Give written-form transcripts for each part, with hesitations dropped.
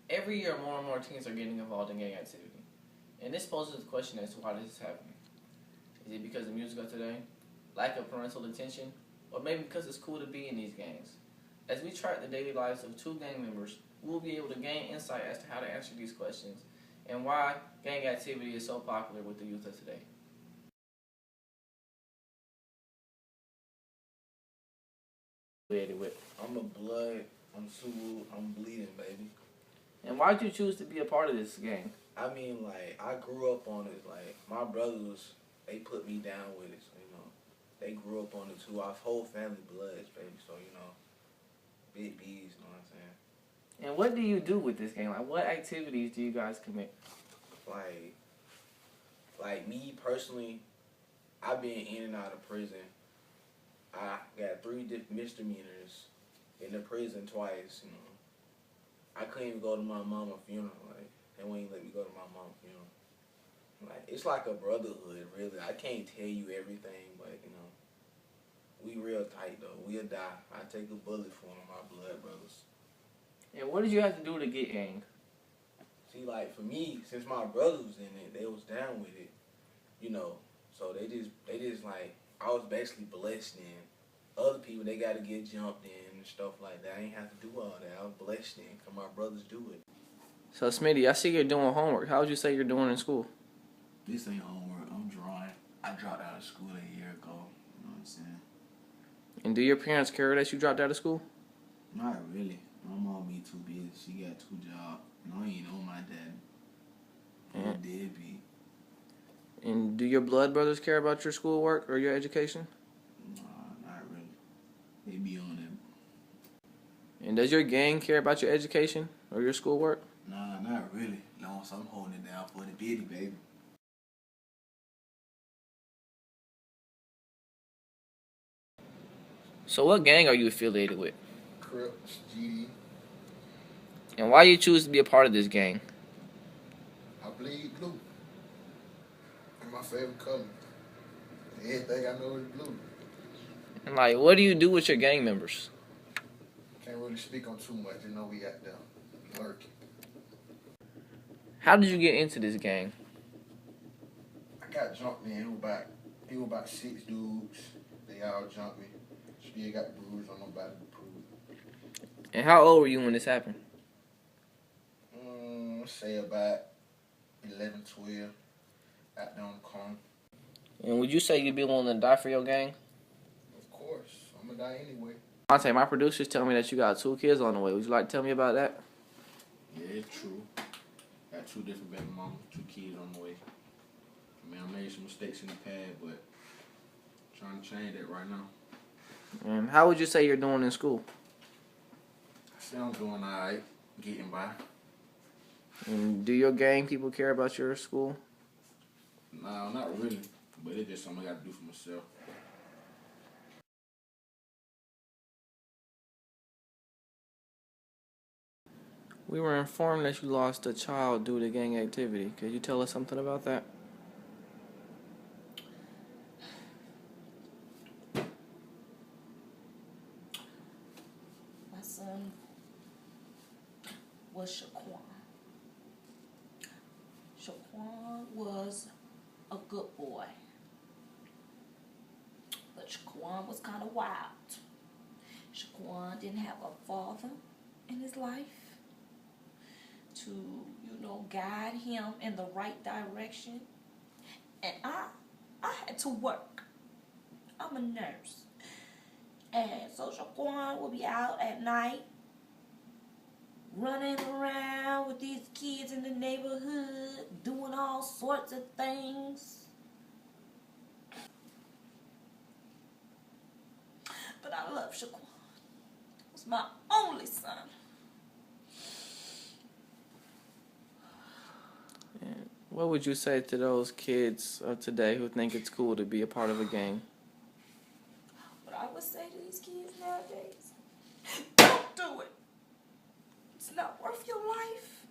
Every year, more and more teens are getting involved in gang activity. And this poses the question as to why this is happening. Is it because of music of today, lack of parental attention, or maybe because it's cool to be in these gangs? As we track the daily lives of two gang members, we will be able to gain insight as to how to answer these questions and why gang activity is so popular with the youth of today. I'm a blood, I'm Sulu, I'm bleeding, baby. And why did you choose to be a part of this gang? I mean, like, I grew up on it. Like, my brothers, they put me down with it. So, they grew up on it too. Our whole family bloods, baby. So, big B's, you know what I'm saying? And what do you do with this gang? Like, what activities do you guys commit? Like me personally, I've been in and out of prison. I got 3 misdemeanors in the prison twice, I couldn't even go to my mama's funeral. Like, they wouldn't let me go to my mom's funeral. Like, it's like a brotherhood, really. I can't tell you everything, but, we real tight, though. We'll die. I take a bullet for them, my blood brothers. And what did you have to do to get gang? See, like, for me, since my brothers was in it, they was down with it, So they just like, I was basically blessed in. Other people, they got to get jumped in and stuff like that. I ain't have to do all that. I was blessed in because my brothers do it. So, Smitty, I see you're doing homework. How would you say you're doing in school? This ain't homework. I'm drawing. I dropped out of school a year ago. You know what I'm saying? And do your parents care that you dropped out of school? Not really. My mom be too busy. She got 2 jobs. I ain't know my dad. He did be. And do your blood brothers care about your schoolwork or your education? Nah, not really. They be on it. And does your gang care about your education or your schoolwork? Nah, not really. No, so I'm holding it down for the bitty, baby. So what gang are you affiliated with? Crips, GD. And why you choose to be a part of this gang? I bleed blue. And my favorite color. Everything I know is blue. And like, what do you do with your gang members? Can't really speak on too much. We out there lurking. How did you get into this gang? I got jumped in. It was about 6 dudes. They all jumped me. Still got bruised on nobody to prove. And how old were you when this happened? Say about 11, 12. Out there on the corner. And would you say you'd be willing to die for your gang? Of course. I'm going to die anyway. Monte, my producers tell me that you got 2 kids on the way. Would you like to tell me about that? Yeah, it's true. Got 2 different baby mamas, 2 kids on the way. I made some mistakes in the past, but trying to change that right now. And how would you say you're doing in school? I say I'm doing alright, getting by. And do your gang people care about your school? No, not really, but it's just something I got to do for myself. We were informed that you lost a child due to gang activity. Could you tell us something about that? My son was Shaquan. Shaquan was a good boy. But Shaquan was kind of wild. Shaquan didn't have a father in his life to, guide him in the right direction. And I had to work. I'm a nurse. And so Shaquan will be out at night running around with these kids in the neighborhood, doing all sorts of things. But I love Shaquan. He was my only son. And what would you say to those kids of today who think it's cool to be a part of a gang? What I would say to these kids nowadays, don't do it. It's not worth your life.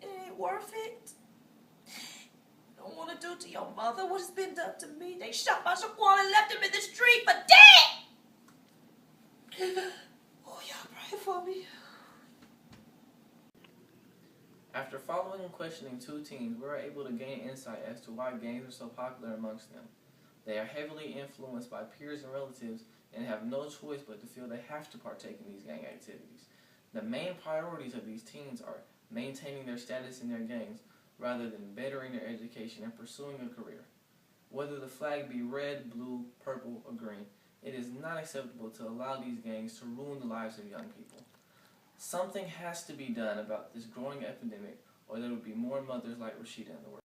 It ain't worth it. You don't want to do to your mother what has been done to me. They shot my Shaquan and left him in the street for dead. Oh, y'all pray for me. After following and questioning two teens, we are able to gain insight as to why gangs are so popular amongst them. They are heavily influenced by peers and relatives and have no choice but to feel they have to partake in these gang activities. The main priorities of these teens are maintaining their status in their gangs rather than bettering their education and pursuing a career. Whether the flag be red, blue, purple, or green, it is not acceptable to allow these gangs to ruin the lives of young people. Something has to be done about this growing epidemic, or there will be more mothers like Rashida in the world.